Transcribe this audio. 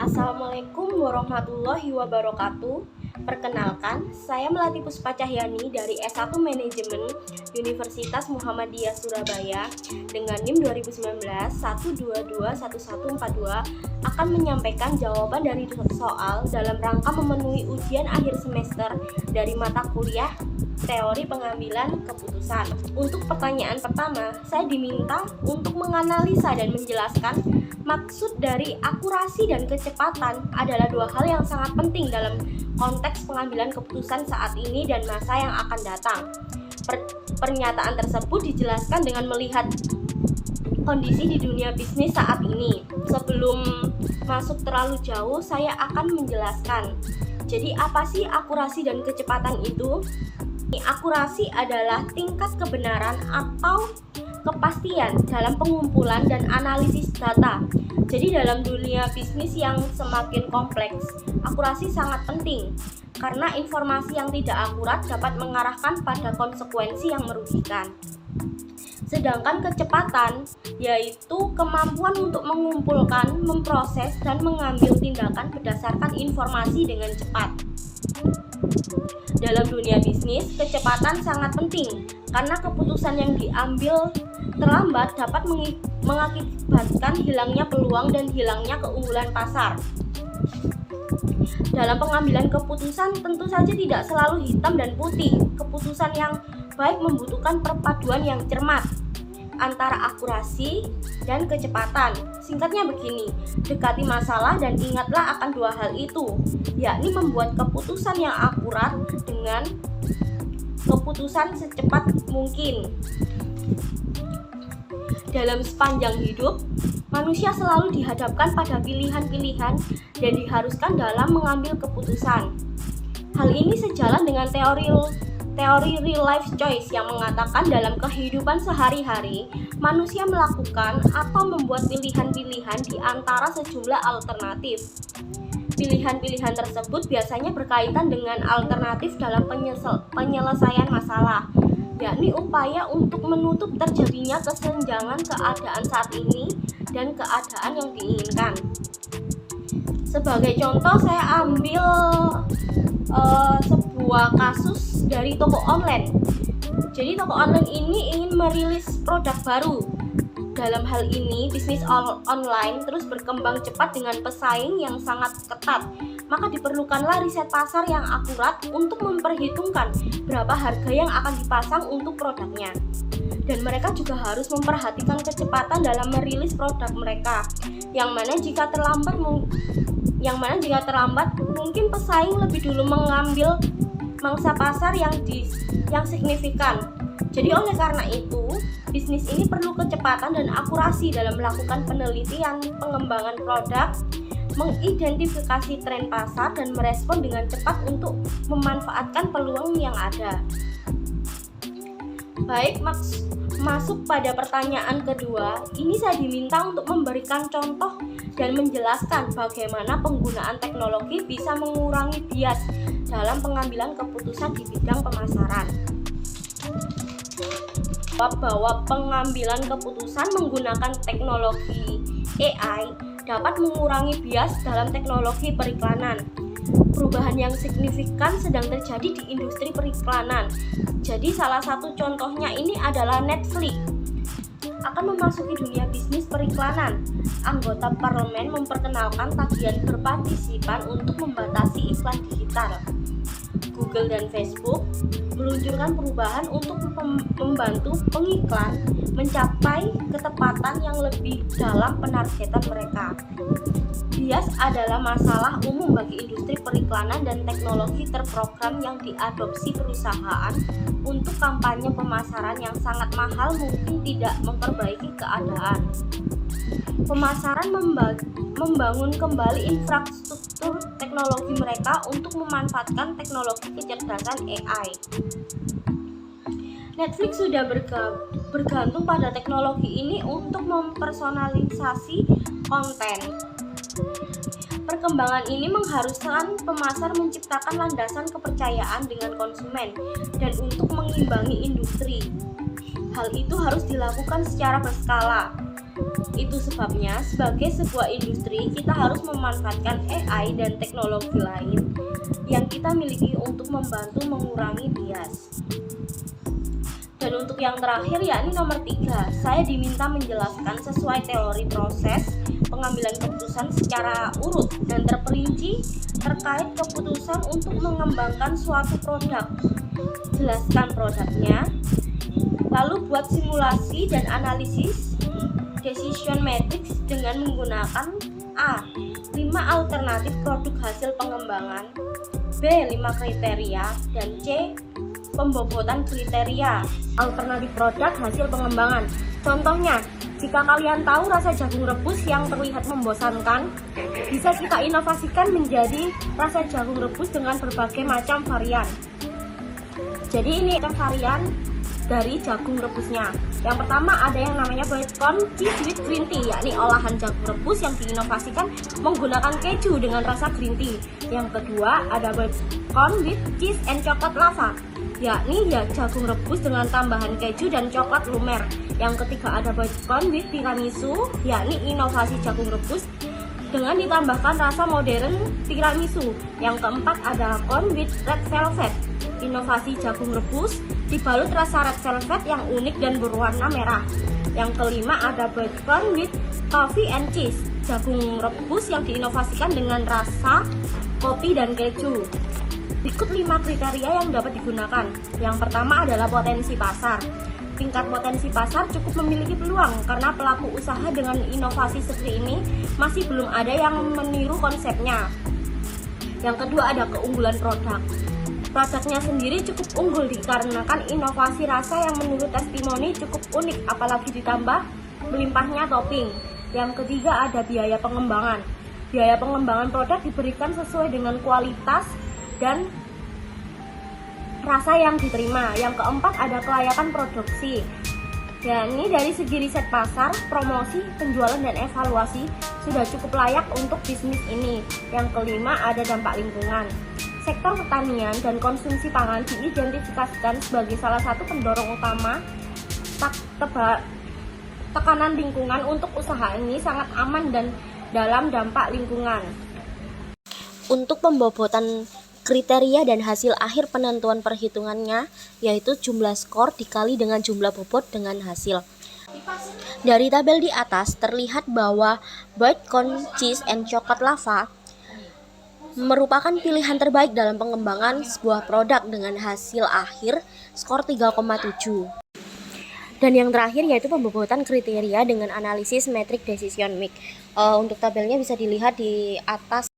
Assalamualaikum warahmatullahi wabarakatuh. Perkenalkan, saya Melati Puspa Cahyani dari S1 Manajemen Universitas Muhammadiyah Surabaya dengan NIM 2019 1221142 akan menyampaikan jawaban dari soal dalam rangka memenuhi ujian akhir semester dari mata kuliah Teori Pengambilan Keputusan. Untuk pertanyaan pertama, saya diminta untuk menganalisa dan menjelaskan maksud dari akurasi dan kecepatan adalah dua hal yang sangat penting dalam konteks pengambilan keputusan saat ini dan masa yang akan datang. Pernyataan tersebut dijelaskan dengan melihat kondisi di dunia bisnis saat ini. Sebelum masuk terlalu jauh, saya akan menjelaskan. Jadi apa sih akurasi dan kecepatan itu? Akurasi adalah tingkat kebenaran atau kepastian dalam pengumpulan dan analisis data. Jadi dalam dunia bisnis yang semakin kompleks, akurasi sangat penting karena informasi yang tidak akurat dapat mengarahkan pada konsekuensi yang merugikan. Sedangkan kecepatan yaitu kemampuan untuk mengumpulkan, memproses, dan mengambil tindakan berdasarkan informasi dengan cepat. Dalam dunia bisnis, kecepatan sangat penting karena keputusan yang diambil terlambat dapat mengakibatkan hilangnya peluang dan hilangnya keunggulan pasar. Dalam pengambilan keputusan tentu saja tidak selalu hitam dan putih. Keputusan yang baik membutuhkan perpaduan yang cermat antara akurasi dan kecepatan. Singkatnya begini, dekati masalah dan ingatlah akan dua hal itu, yakni membuat keputusan yang akurat dengan keputusan secepat mungkin. Dalam sepanjang hidup, manusia selalu dihadapkan pada pilihan-pilihan dan diharuskan dalam mengambil keputusan. Hal ini sejalan dengan teori real life choice yang mengatakan dalam kehidupan sehari-hari, manusia melakukan atau membuat pilihan-pilihan di antara sejumlah alternatif. Pilihan-pilihan tersebut biasanya berkaitan dengan alternatif dalam penyelesaian masalah, yakni upaya untuk menutup terjadinya kesenjangan keadaan saat ini dan keadaan yang diinginkan. Sebagai contoh, saya ambil sebuah kasus dari toko online. Jadi toko online ini ingin merilis produk baru. Dalam hal ini, bisnis online terus berkembang cepat dengan pesaing yang sangat ketat. Maka diperlukanlah riset pasar yang akurat untuk memperhitungkan berapa harga yang akan dipasang untuk produknya. Dan mereka juga harus memperhatikan kecepatan dalam merilis produk mereka. Yang mana jika terlambat mungkin pesaing lebih dulu mengambil mangsa pasar yang signifikan. Jadi oleh karena itu, bisnis ini perlu kecepatan dan akurasi dalam melakukan penelitian, pengembangan produk, mengidentifikasi tren pasar, dan merespon dengan cepat untuk memanfaatkan peluang yang ada. Baik, masuk pada pertanyaan kedua. Ini saya diminta untuk memberikan contoh dan menjelaskan bagaimana penggunaan teknologi bisa mengurangi bias dalam pengambilan keputusan di bidang pemasaran. Bahwa pengambilan keputusan menggunakan teknologi AI dapat mengurangi bias dalam teknologi periklanan. Perubahan yang signifikan sedang terjadi di industri periklanan. Jadi salah satu contohnya ini adalah Netflix akan memasuki dunia bisnis periklanan. Anggota parlemen memperkenalkan tagihan berpartisipan untuk membatasi iklan digital. Google dan Facebook meluncurkan perubahan untuk membantu pengiklan mencapai ketepatan yang lebih dalam penargetan mereka. Bias adalah masalah umum bagi industri periklanan dan teknologi terprogram yang diadopsi perusahaan untuk kampanye pemasaran yang sangat mahal mungkin tidak memperbaiki keadaan. Pemasaran membangun kembali infrastruktur teknologi mereka untuk memanfaatkan teknologi kecerdasan AI. Netflix sudah bergantung pada teknologi ini untuk mempersonalisasi konten. Perkembangan ini mengharuskan pemasar menciptakan landasan kepercayaan dengan konsumen dan untuk mengimbangi industri. Hal itu harus dilakukan secara berskala. Itu sebabnya sebagai sebuah industri kita harus memanfaatkan AI dan teknologi lain yang kita miliki untuk membantu mengurangi bias. Dan untuk yang terakhir yakni nomor 3, saya diminta menjelaskan sesuai teori proses pengambilan keputusan secara urut dan terperinci terkait keputusan untuk mengembangkan suatu produk. Jelaskan produknya, lalu buat simulasi dan analisis decision matrix dengan menggunakan A. 5 alternatif produk hasil pengembangan, B. 5 kriteria, dan C. Pembobotan kriteria alternatif produk hasil pengembangan. Contohnya, jika kalian tahu rasa jagung rebus yang terlihat membosankan, bisa kita inovasikan menjadi rasa jagung rebus dengan berbagai macam varian. Jadi ini varian dari jagung rebusnya. Yang pertama ada yang namanya bacon cheese with green tea, yakni olahan jagung rebus yang diinovasikan menggunakan keju dengan rasa green tea. Yang kedua ada bacon with cheese and chocolate lava, yakni jagung rebus dengan tambahan keju dan coklat lumer. Yang ketiga ada bacon with tiramisu, yakni inovasi jagung rebus dengan ditambahkan rasa modern tiramisu. Yang keempat ada bacon with red velvet, inovasi jagung rebus dibalut rasa red velvet yang unik dan berwarna merah. Yang kelima ada bacon with coffee and cheese, jagung rebus yang diinovasikan dengan rasa kopi dan keju. Berikut 5 kriteria yang dapat digunakan. Yang pertama adalah potensi pasar. Tingkat potensi pasar cukup memiliki peluang karena pelaku usaha dengan inovasi seperti ini masih belum ada yang meniru konsepnya. Yang kedua ada keunggulan produk. Produknya sendiri cukup unggul dikarenakan inovasi rasa yang menurut testimoni cukup unik, apalagi ditambah melimpahnya topping. Yang ketiga ada biaya pengembangan. Biaya pengembangan produk diberikan sesuai dengan kualitas dan rasa yang diterima. Yang keempat ada kelayakan produksi. Yakni dari segi riset pasar, promosi, penjualan dan evaluasi sudah cukup layak untuk bisnis ini. Yang kelima ada dampak lingkungan. Sektor pertanian dan konsumsi pangan diidentifikasikan sebagai salah satu pendorong utama tekanan lingkungan. Untuk usaha ini sangat aman dan dalam dampak lingkungan. Untuk pembobotan kriteria dan hasil akhir penentuan perhitungannya yaitu jumlah skor dikali dengan jumlah bobot dengan hasil. Dari tabel di atas terlihat bahwa bacon cheese and chocolate lava merupakan pilihan terbaik dalam pengembangan sebuah produk dengan hasil akhir skor 3,7. Dan yang terakhir yaitu pembobotan kriteria dengan analisis metrik decision matrix. Untuk tabelnya bisa dilihat di atas.